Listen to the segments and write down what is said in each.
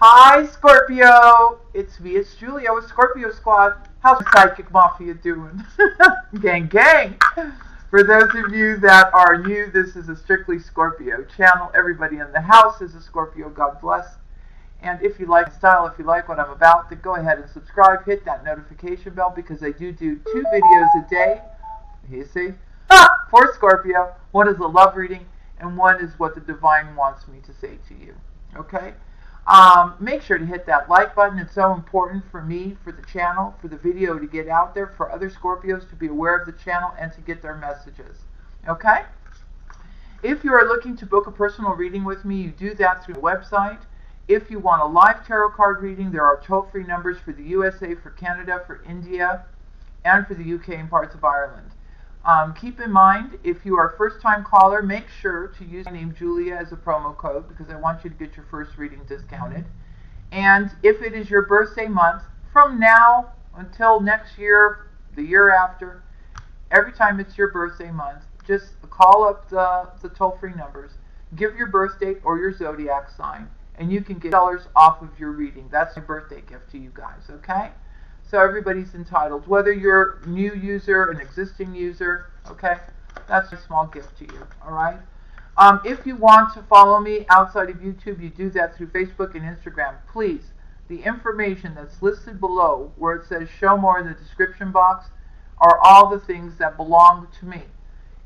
Hi, Scorpio. It's me, it's Julia with Scorpio Squad. How's the Psychic Mafia doing? Gang, gang. For those of you that are new, this is a strictly Scorpio channel. Everybody in the house is a Scorpio. God bless. And if you like the style, if you like what I'm about, then go ahead and subscribe. Hit that notification bell because I do 2 videos a day. You see? For Scorpio. One is a love reading, and one is what the divine wants me to say to you. Okay? Make sure to hit that like button. It's so important for me, for the channel, for the video to get out there, for other Scorpios to be aware of the channel and to get their messages. Okay? If you are looking to book a personal reading with me, you do that through the website. If you want a live tarot card reading, there are toll-free numbers for the USA, for Canada, for India, and for the UK and parts of Ireland. Keep in mind, if you are a first-time caller, make sure to use my name Julia as a promo code because I want you to get your first reading discounted. And if it is your birthday month, from now until next year, the year after, every time it's your birthday month, just call up the toll-free numbers, give your birth date or your zodiac sign, and you can get $10 off of your reading. That's your birthday gift to you guys, okay? So everybody's entitled, whether you're a new user, an existing user, okay? That's a small gift to you, all right? If you want to follow me outside of YouTube, you do that through Facebook and Instagram. Please, the information that's listed below where it says show more in the description box are all the things that belong to me.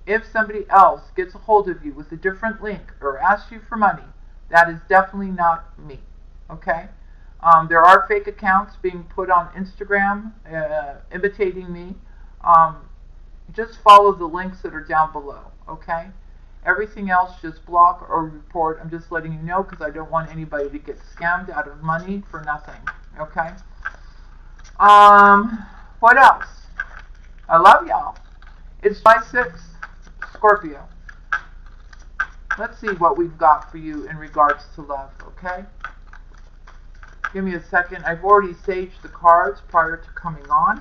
If somebody else gets a hold of you with a different link or asks you for money, that is definitely not me, okay? There are fake accounts being put on Instagram imitating me. Just follow the links that are down below, okay? Everything else just block or report. I'm just letting you know because I don't want anybody to get scammed out of money for nothing, okay? What else? I love y'all. It's July 6th, Scorpio. Let's see what we've got for you in regards to love, okay? Give me a second. I've already saged the cards prior to coming on.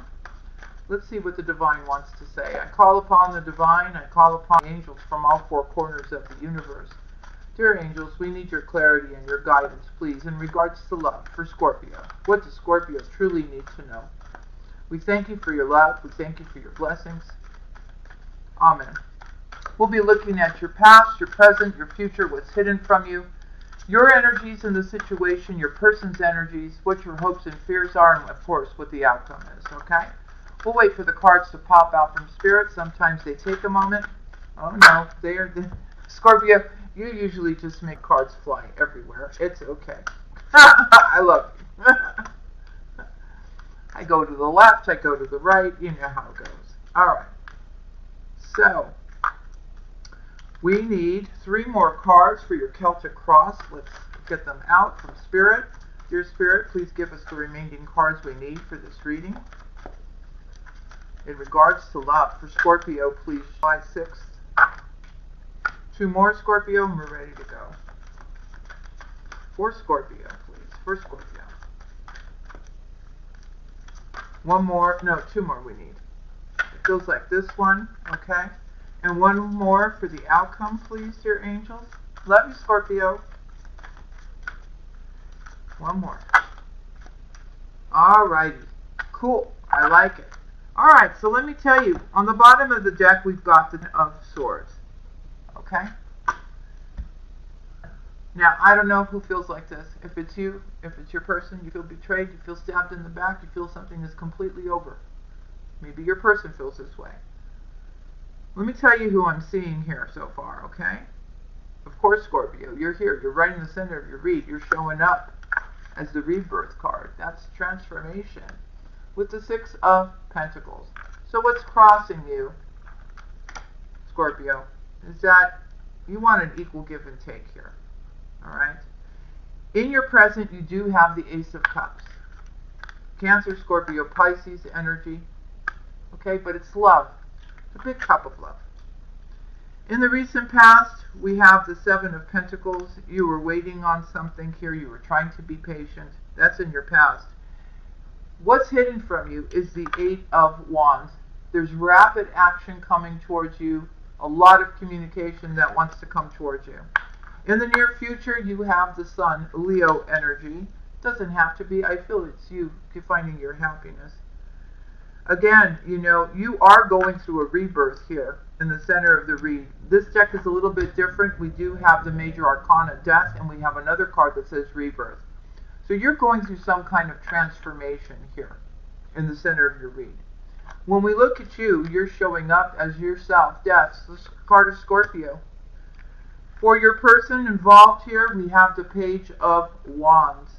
Let's see what the divine wants to say. I call upon the divine. I call upon the angels from all 4 corners of the universe. Dear angels, we need your clarity and your guidance, please, in regards to love for Scorpio. What does Scorpio truly need to know? We thank you for your love. We thank you for your blessings. Amen. We'll be looking at your past, your present, your future, what's hidden from you, your energies in the situation, your person's energies, what your hopes and fears are, and of course what the outcome is, okay? We'll wait for the cards to pop out from Spirit. Sometimes they take a moment. Oh no, Scorpio, you usually just make cards fly everywhere. It's okay. I love you. I go to the left, I go to the right, you know how it goes. Alright, so we need 3 more cards for your Celtic Cross. Let's get them out from Spirit. Dear Spirit, please give us the remaining cards we need for this reading. In regards to love for Scorpio, please, July 6th. 2 more, Scorpio, and we're ready to go. For Scorpio, please. For Scorpio. 1 more. No, 2 more we need. It feels like this one, okay? And 1 more for the outcome, please, dear angels. Love you, Scorpio. 1 more. Alrighty. Cool. I like it. Alright, so let me tell you. On the bottom of the deck, we've got the of Swords. Okay? Now, I don't know who feels like this. If it's you, if it's your person, you feel betrayed, you feel stabbed in the back, you feel something is completely over. Maybe your person feels this way. Let me tell you who I'm seeing here so far, okay? Of course, Scorpio, you're here. You're right in the center of your read. You're showing up as the rebirth card. That's transformation with the 6 of Pentacles. So what's crossing you, Scorpio, is that you want an equal give and take here, all right? In your present, you do have the Ace of Cups. Cancer, Scorpio, Pisces energy, okay? But it's love. A big cup of love. In the recent past, we have the 7 of Pentacles. You were waiting on something here. You were trying to be patient. That's in your past. What's hidden from you is the 8 of Wands. There's rapid action coming towards you. A lot of communication that wants to come towards you. In the near future, you have the Sun, Leo energy. Doesn't have to be. I feel it's you finding your happiness. Again, you know, you are going through a rebirth here in the center of the read. This deck is a little bit different. We do have the major arcana death, and we have another card that says rebirth. So you're going through some kind of transformation here in the center of your read. When we look at you, you're showing up as yourself. Death, this card of Scorpio. For your person involved here, we have the Page of Wands.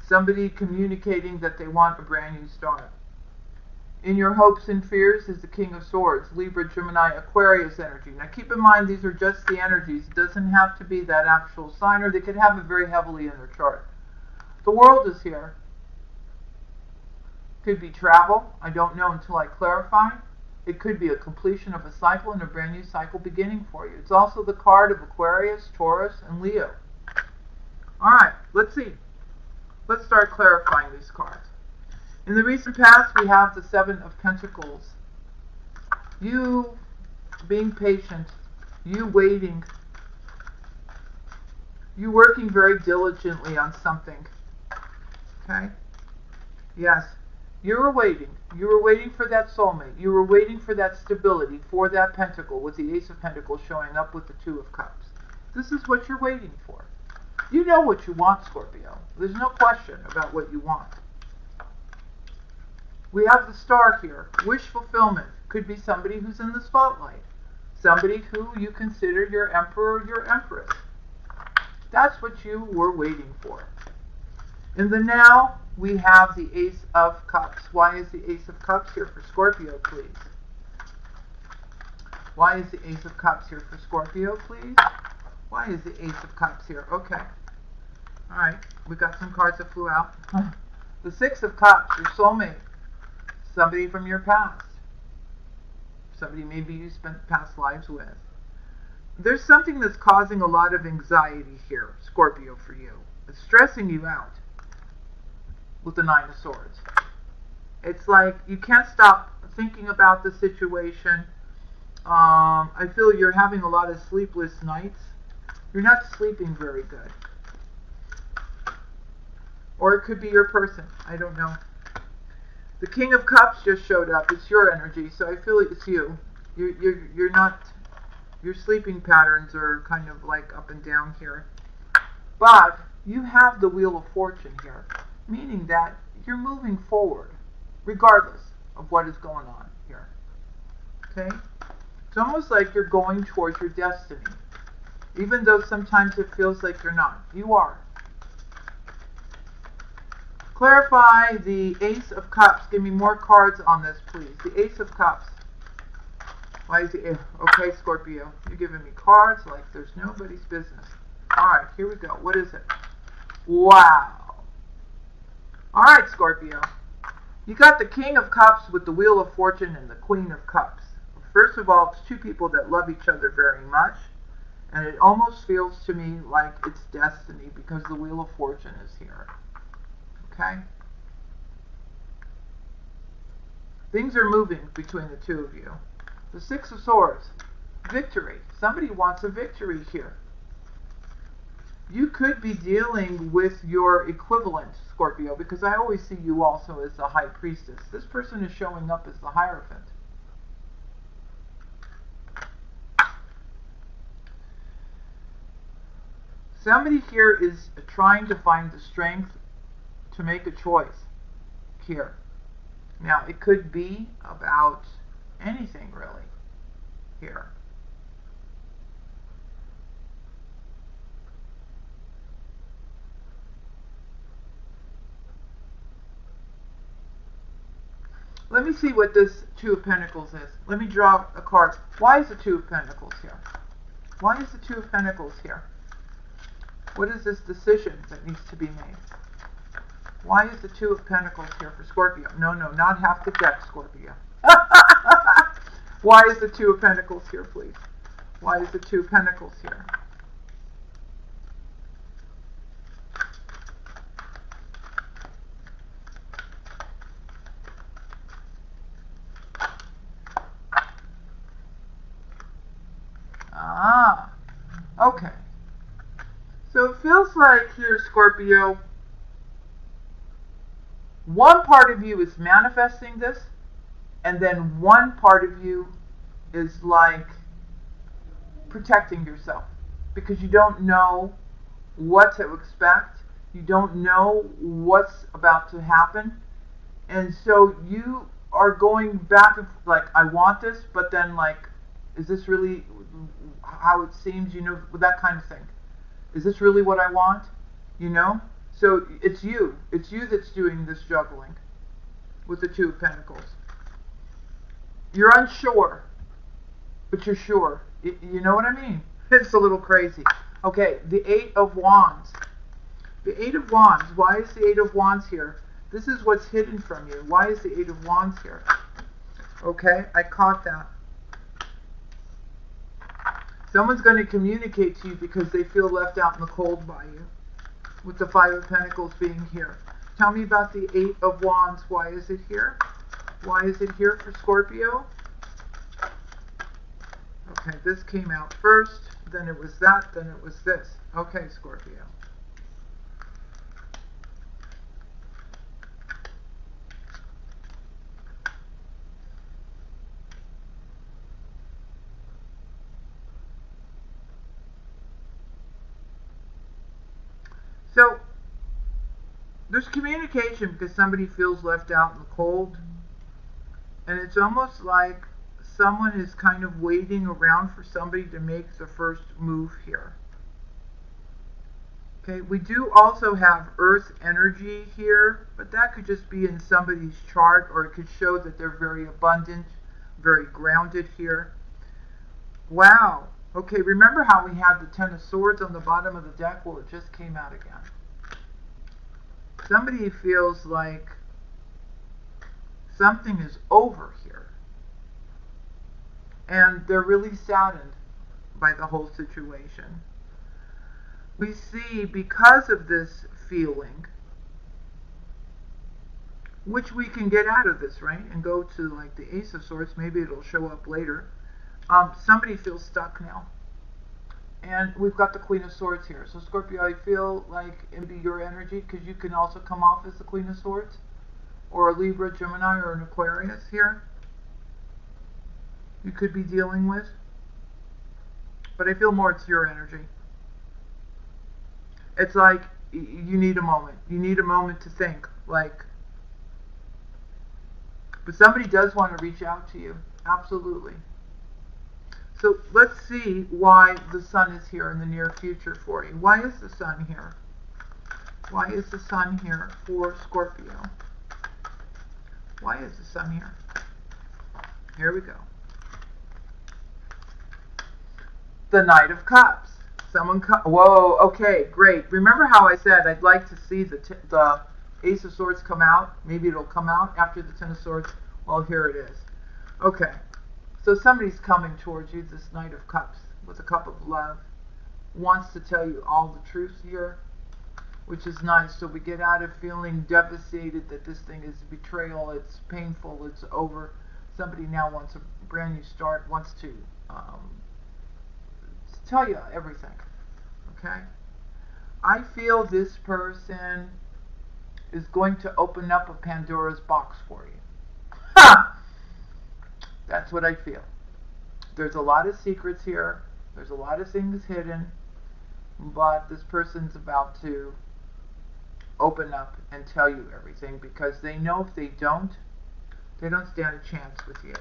Somebody communicating that they want a brand new start. In your hopes and fears is the King of Swords, Libra, Gemini, Aquarius energy. Now keep in mind these are just the energies. It doesn't have to be that actual sign, or they could have it very heavily in their chart. The World is here. Could be travel. I don't know until I clarify. It could be a completion of a cycle and a brand new cycle beginning for you. It's also the card of Aquarius, Taurus, and Leo. Alright, let's see. Let's start clarifying these cards. In the recent past, we have the Seven of Pentacles. You being patient, you waiting, you working very diligently on something. Okay? Yes. You were waiting. You were waiting for that soulmate. You were waiting for that stability, for that pentacle, with the Ace of Pentacles showing up with the Two of Cups. This is what you're waiting for. You know what you want, Scorpio. There's no question about what you want. We have the Star here. Wish fulfillment. Could be somebody who's in the spotlight. Somebody who you consider your emperor or your empress. That's what you were waiting for. In the now, we have the Ace of Cups. Why is the Ace of Cups here for Scorpio, please? Why is the Ace of Cups here for Scorpio, please? Why is the Ace of Cups here? Okay. Alright, we got some cards that flew out. The Six of Cups, your soulmate. Somebody from your past. Somebody maybe you spent past lives with. There's something that's causing a lot of anxiety here, Scorpio, for you. It's stressing you out with the Nine of Swords. It's like you can't stop thinking about the situation. I feel you're having a lot of sleepless nights. You're not sleeping very good. Or it could be your person. I don't know. The King of Cups just showed up. It's your energy, so I feel it's you. You're not. Your sleeping patterns are kind of like up and down here. But you have the Wheel of Fortune here, meaning that you're moving forward, regardless of what is going on here. Okay? It's almost like you're going towards your destiny, even though sometimes it feels like you're not. You are. Clarify the Ace of Cups. Give me more cards on this, please. The Ace of Cups. Why is it? Okay, Scorpio. You're giving me cards like there's nobody's business. Alright, here we go. What is it? Wow. Alright, Scorpio. You got the King of Cups with the Wheel of Fortune and the Queen of Cups. First of all, it's two people that love each other very much. And it almost feels to me like it's destiny because the Wheel of Fortune is here. Okay? Things are moving between the two of you. The Six of Swords. Victory. Somebody wants a victory here. You could be dealing with your equivalent, Scorpio, because I always see you also as the High Priestess. This person is showing up as the Hierophant. Somebody here is trying to find the strength to make a choice here. Now, it could be about anything, really, here. Let me see what this Two of Pentacles is. Let me draw a card. Why is the Two of Pentacles here? Why is the Two of Pentacles here? What is this decision that needs to be made? Why is the Two of Pentacles here for Scorpio? No, not half the deck, Scorpio. Why is the Two of Pentacles here, please? Why is the Two of Pentacles here? Ah, okay. So it feels like here, Scorpio, One part of you is manifesting this, and then one part of you is like protecting yourself because you don't know what to expect. You don't know what's about to happen. And so you are going back and like, I want this, but then like, is this really how it seems? You know, that kind of thing. Is this really what I want? You know? So it's you. It's you that's doing this juggling with the Two of Pentacles. You're unsure, but you're sure. You know what I mean? It's a little crazy. Okay, the Eight of Wands. The Eight of Wands. Why is the Eight of Wands here? This is what's hidden from you. Why is the Eight of Wands here? Okay, I caught that. Someone's going to communicate to you because they feel left out in the cold by you. With the Five of Pentacles being here. Tell me about the Eight of Wands. Why is it here? Why is it here for Scorpio? Okay, this came out first. Then it was that. Then it was this. Okay, Scorpio. So, there's communication because somebody feels left out in the cold. And it's almost like someone is kind of waiting around for somebody to make the first move here. Okay, we do also have earth energy here, but that could just be in somebody's chart, or it could show that they're very abundant, very grounded here. Wow. Okay, remember how we had the Ten of Swords on the bottom of the deck? Well, it just came out again. Somebody feels like something is over here. And they're really saddened by the whole situation. We see because of this feeling, which we can get out of this, right? And go to like the Ace of Swords. Maybe it'll show up later. Somebody feels stuck now. And we've got the Queen of Swords here. So Scorpio, I feel like it would be your energy because you can also come off as the Queen of Swords. Or a Libra, Gemini, or an Aquarius here. You could be dealing with. But I feel more it's your energy. It's like you need a moment. You need a moment to think. Like, but somebody does want to reach out to you. Absolutely. So let's see why the Sun is here in the near future for you. Why is the Sun here? Why is the Sun here for Scorpio? Why is the Sun here? Here we go. The Knight of Cups. Whoa, okay, great. Remember how I said I'd like to see the Ace of Swords come out? Maybe it'll come out after the Ten of Swords. Well, here it is. Okay. So somebody's coming towards you, this Knight of Cups, with a cup of love. Wants to tell you all the truth here, which is nice. So we get out of feeling devastated that this thing is betrayal, it's painful, it's over. Somebody now wants a brand new start, wants to tell you everything. Okay? I feel this person is going to open up a Pandora's box for you. Ha! That's what I feel. There's a lot of secrets here. There's a lot of things hidden. But this person's about to open up and tell you everything because they know if they don't stand a chance with you.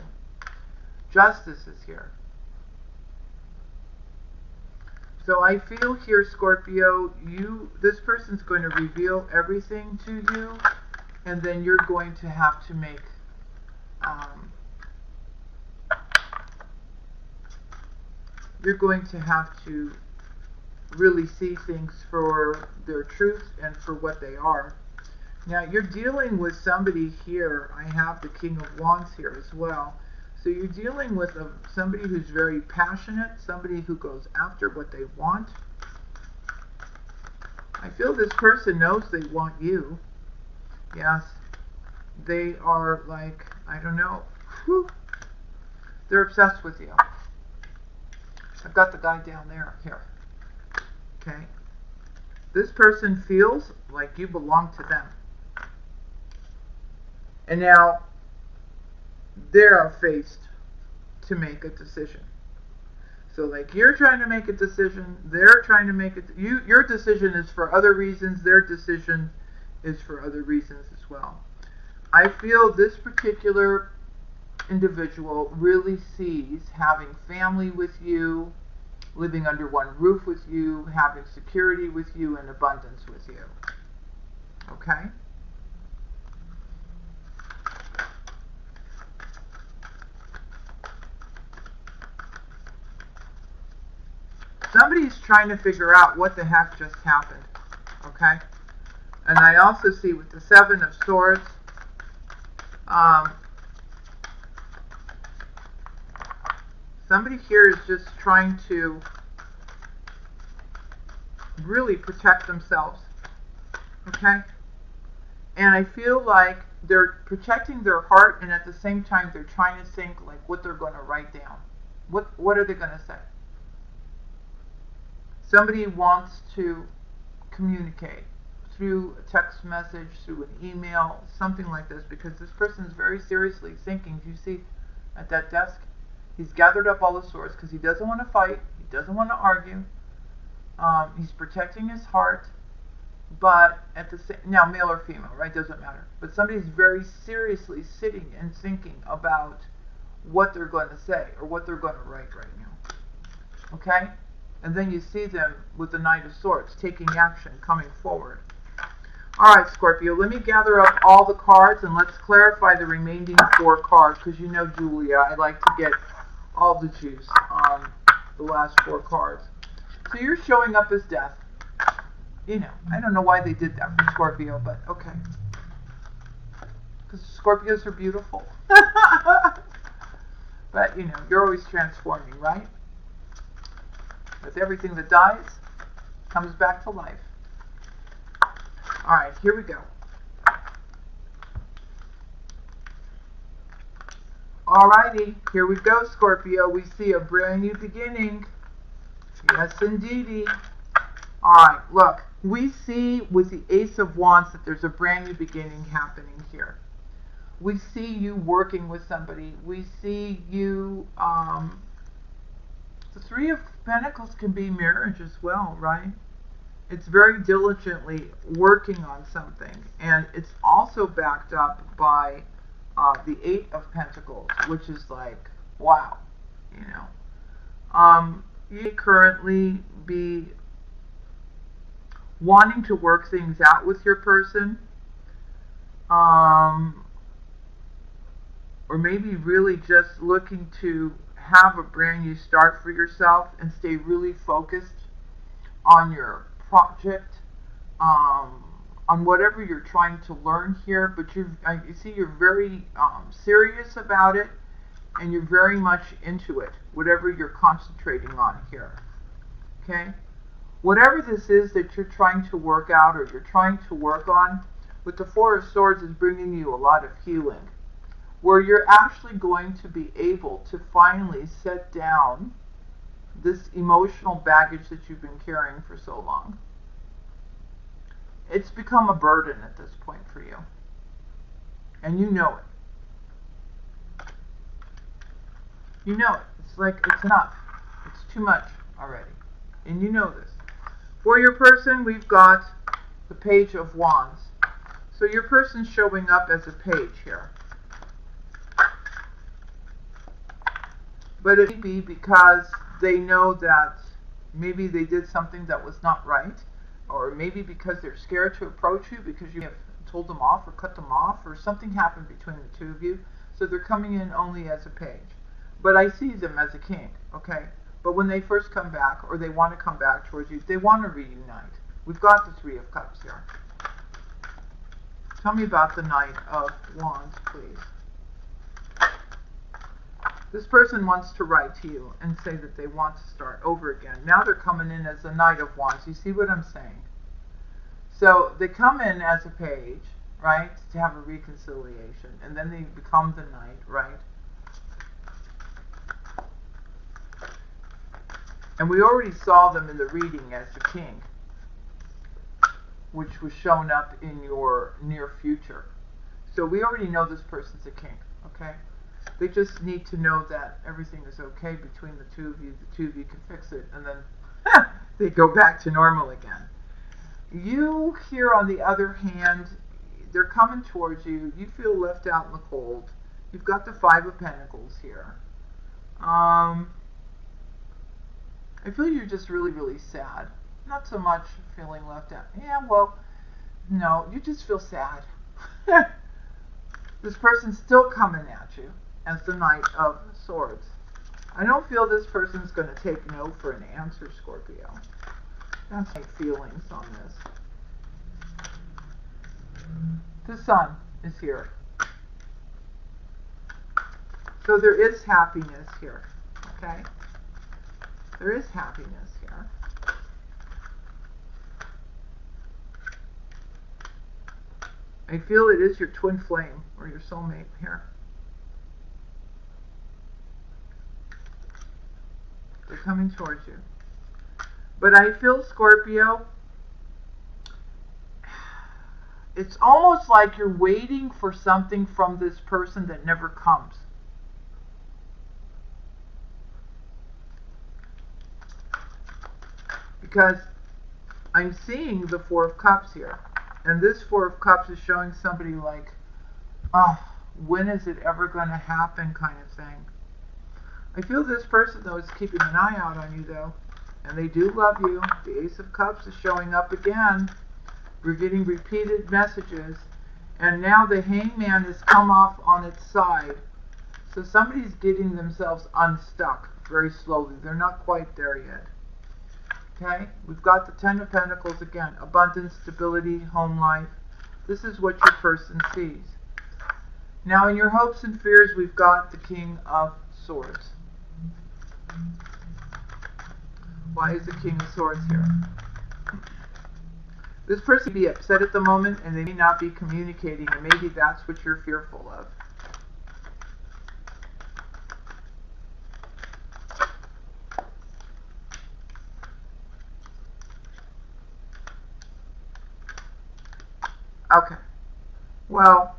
Justice is here. So I feel here, Scorpio, this person's going to reveal everything to you, and then you're going to have to make you're going to have to really see things for their truth and for what they are. Now, you're dealing with somebody here. I have the King of Wands here as well. So you're dealing with somebody who's very passionate, somebody who goes after what they want. I feel this person knows they want you. Yes. They are like, I don't know. Whew. They're obsessed with you. I've got the guy down there. Here. Okay. This person feels like you belong to them. And now they're faced to make a decision. So like you're trying to make a decision, they're trying to make it. Your decision is for other reasons, their decision is for other reasons as well. I feel this particular individual really sees having family with you, living under one roof with you, having security with you, and abundance with you. Okay? Somebody's trying to figure out what the heck just happened. Okay? And I also see with the Seven of Swords, somebody here is just trying to really protect themselves. Okay? And I feel like they're protecting their heart, and at the same time they're trying to think like what they're going to write down. What are they going to say? Somebody wants to communicate through a text message, through an email, something like this, because this person is very seriously thinking. You see at that desk, he's gathered up all the swords because he doesn't want to fight, he doesn't want to argue, he's protecting his heart, but at the same, now male or female, right, doesn't matter, but somebody's very seriously sitting and thinking about what they're going to say or what they're going to write right now. Okay? And then you see them with the Knight of Swords taking action, coming forward. Alright, Scorpio, let me gather up all the cards and let's clarify the remaining 4 cards, because you know, Julia, I like to get all the juice on the last 4 cards. So you're showing up as death. You know, I don't know why they did that for Scorpio, but okay. Because Scorpios are beautiful. But, you know, you're always transforming, right? With everything that dies, comes back to life. Alright, here we go. Alrighty, here we go, Scorpio. We see a brand new beginning. Yes, indeedy. Alright, look. We see with the Ace of Wands that there's a brand new beginning happening here. We see you working with somebody. We see you, the Three of Pentacles can be marriage as well, right? It's very diligently working on something. And it's also backed up by the Eight of Pentacles, which is like, wow, you know. You may currently be wanting to work things out with your person. Or maybe really just looking to have a brand new start for yourself and stay really focused on your project, on whatever you're trying to learn here. But you see you're very serious about it, and you're very much into it, whatever you're concentrating on here. Okay? Whatever this is that you're trying to work out or you're trying to work on, with the Four of Swords is bringing you a lot of healing, where you're actually going to be able to finally set down this emotional baggage that you've been carrying for so long. It's become a burden at this point for you. And you know it. You know it. It's like, it's enough. It's too much already. And you know this. For your person, we've got the Page of Wands. So your person's showing up as a page here. But it may be because they know that maybe they did something that was not right, or maybe because they're scared to approach you because you have told them off or cut them off, or something happened between the two of you, so they're coming in only as a page. But I see them as a king, okay? But when they first come back, or they want to come back towards you, they want to reunite. We've got the Three of Cups here. Tell me about the Knight of Wands, please. This person wants to write to you and say that they want to start over again. Now they're coming in as the Knight of Wands. You see what I'm saying? So they come in as a page, right, to have a reconciliation, and then they become the Knight, right? And we already saw them in the reading as the King, which was shown up in your near future. So we already know this person's a king, okay? They just need to know that everything is okay between the two of you. The two of you can fix it, and then they go back to normal again. You here, on the other hand, they're coming towards you. You feel left out in the cold. You've got the Five of Pentacles here. I feel you're just really, really sad. Not so much feeling left out. Yeah, well, no, you just feel sad. This person's still coming at you as the Knight of Swords. I don't feel this person's going to take no for an answer, Scorpio. That's my feelings on this. The Sun is here. So there is happiness here, okay? There is happiness here. I feel it is your twin flame or your soulmate here. They're coming towards you. But I feel, Scorpio, it's almost like you're waiting for something from this person that never comes. Because I'm seeing the Four of Cups here. And this Four of Cups is showing somebody like, oh, when is it ever going to happen kind of thing. I feel this person, though, is keeping an eye out on you, though. And they do love you. The Ace of Cups is showing up again. We're getting repeated messages. And now the Hangman has come off on its side. So somebody's getting themselves unstuck very slowly. They're not quite there yet. Okay, we've got the Ten of Pentacles again. Abundance, stability, home life. This is what your person sees. Now in your hopes and fears, we've got the King of Swords. Why is the King of Swords here? This person may be upset at the moment and they may not be communicating, and maybe that's what you're fearful of. Okay. Well,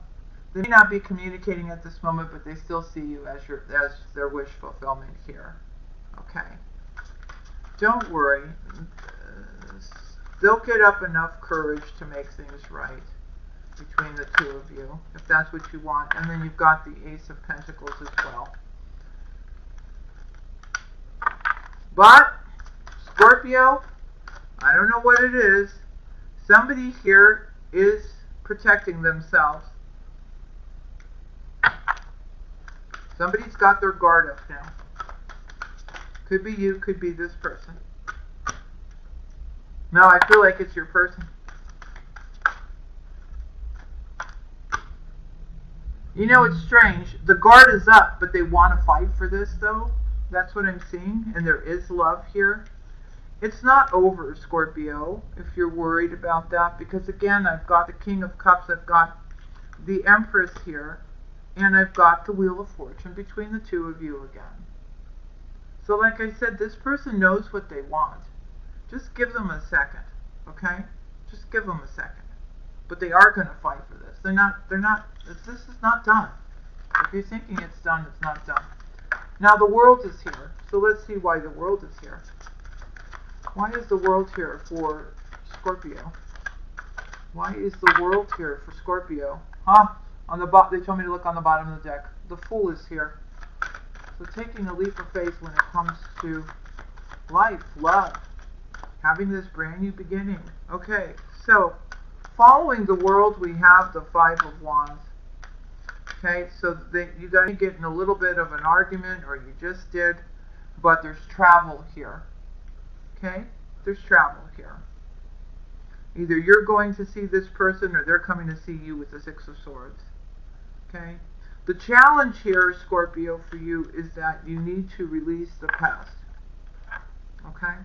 they may not be communicating at this moment, but they still see you as their wish fulfillment here. Okay. Don't worry. They'll get up enough courage to make things right between the two of you, if that's what you want. And then you've got the Ace of Pentacles as well. But, Scorpio, I don't know what it is. Somebody here is protecting themselves. Somebody's got their guard up now. Could be you, could be this person. No, I feel like it's your person. You know, it's strange. The guard is up, but they want to fight for this, though. That's what I'm seeing. And there is love here. It's not over, Scorpio, if you're worried about that. Because, again, I've got the King of Cups. I've got the Empress here. And I've got the Wheel of Fortune between the two of you again. So, like I said, this person knows what they want. Just give them a second, okay? Just give them a second. But they are going to fight for this. This is not done. If you're thinking it's done, it's not done. Now the World is here. So let's see why the World is here. Why is the World here for Scorpio? Why is the World here for Scorpio? Huh? On the they told me to look on the bottom of the deck. The Fool is here. So taking a leap of faith when it comes to life, love, having this brand new beginning. Okay, so following the World, we have the Five of Wands. Okay, so you guys get in a little bit of an argument, or you just did, but there's travel here. Okay, there's travel here. Either you're going to see this person, or they're coming to see you with the Six of Swords. Okay, the challenge here, Scorpio, for you is that you need to release the past. Okay,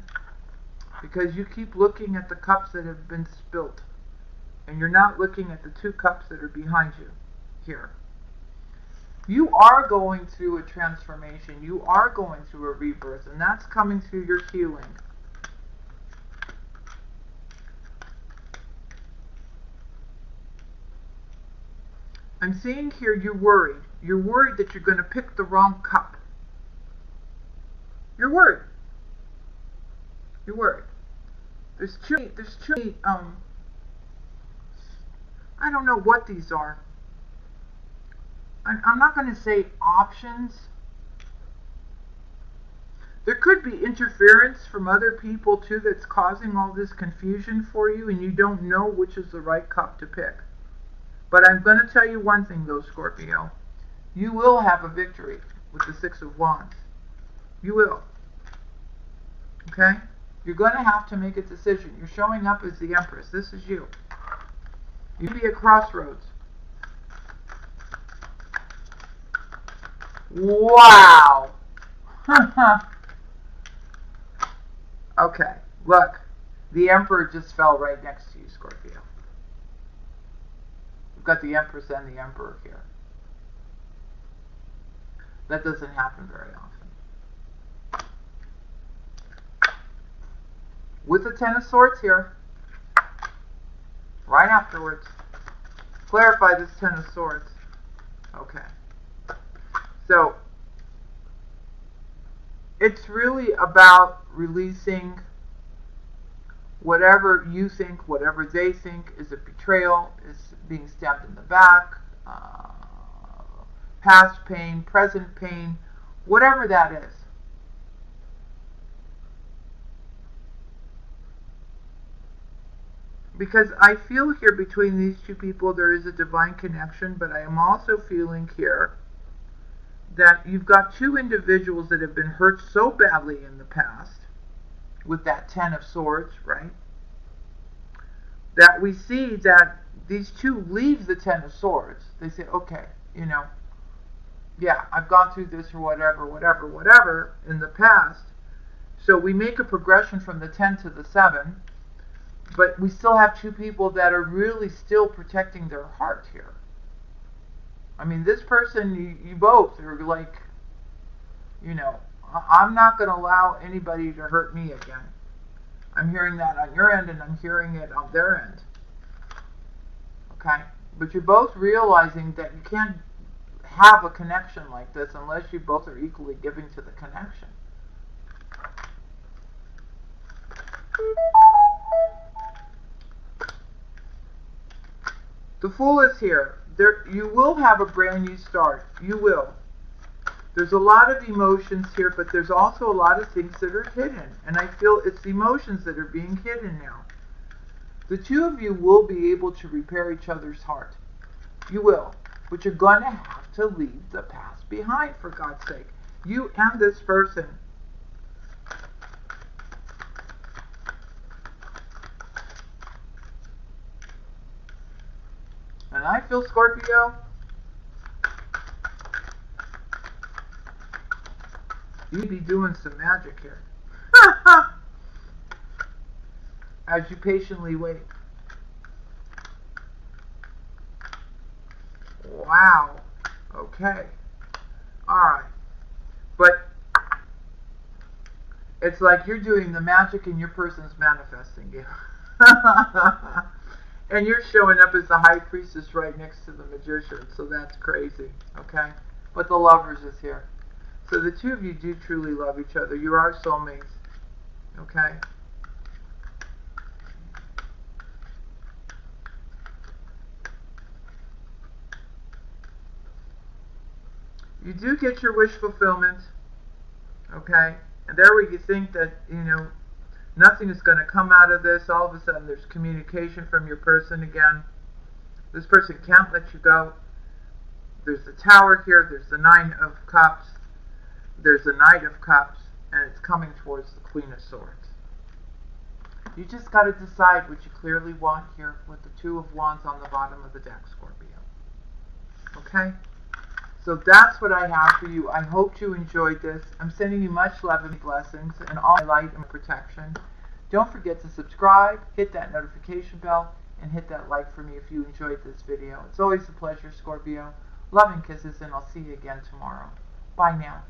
because you keep looking at the cups that have been spilt, and you're not looking at the two cups that are behind you here. You are going through a transformation. You are going through a rebirth, and that's coming through your healing. I'm seeing here you're worried. You're worried that you're going to pick the wrong cup. You're worried. You're worried. There's too many, I don't know what these are. I'm not going to say options. There could be interference from other people too that's causing all this confusion for you, and you don't know which is the right cup to pick. But I'm going to tell you one thing though, Scorpio. You will have a victory with the Six of Wands. You will. Okay? You're going to have to make a decision. You're showing up as the Empress. This is you. You can be at crossroads. Wow. Okay, look. The Emperor just fell right next to you, Scorpio. We've got the Empress and the Emperor here. That doesn't happen very often. With the Ten of Swords here, right afterwards. Clarify this Ten of Swords. Okay. So, it's really about releasing whatever you think, whatever they think is a betrayal, is being stabbed in the back, past pain, present pain, whatever that is. Because I feel here between these two people there is a divine connection, but I am also feeling here that you've got two individuals that have been hurt so badly in the past with that Ten of Swords, right? That we see that these two leave the Ten of Swords. They say, okay, you know, yeah, I've gone through this or whatever in the past. So we make a progression from the 10 to the 7, but we still have two people that are really still protecting their heart here. I mean, this person, you both are like, you know, I'm not going to allow anybody to hurt me again. I'm hearing that on your end, and I'm hearing it on their end. Okay? But you're both realizing that you can't have a connection like this unless you both are equally giving to the connection. The Fool is here. You will have a brand new start. You will. There's a lot of emotions here, but there's also a lot of things that are hidden. And I feel it's the emotions that are being hidden now. The two of you will be able to repair each other's heart. You will. But you're going to have to leave the past behind, for God's sake. You and this person. And I feel, Scorpio, you'd be doing some magic here. As you patiently wait. Wow. Okay. Alright. But it's like you're doing the magic and your person's manifesting you. And you're showing up as the High Priestess right next to the Magician. So that's crazy. Okay? But the Lovers is here. So the two of you do truly love each other. You are soulmates. Okay? You do get your wish fulfillment. Okay? And there where you think that, you know, nothing is going to come out of this. All of a sudden there's communication from your person again. This person can't let you go. There's the Tower here. There's the Nine of Cups. There's the Knight of Cups. And it's coming towards the Queen of Swords. You just got to decide what you clearly want here with the Two of Wands on the bottom of the deck, Scorpio. Okay? So that's what I have for you. I hope you enjoyed this. I'm sending you much love and blessings and all my light and protection. Don't forget to subscribe, hit that notification bell, and hit that like for me if you enjoyed this video. It's always a pleasure, Scorpio. Love and kisses, and I'll see you again tomorrow. Bye now.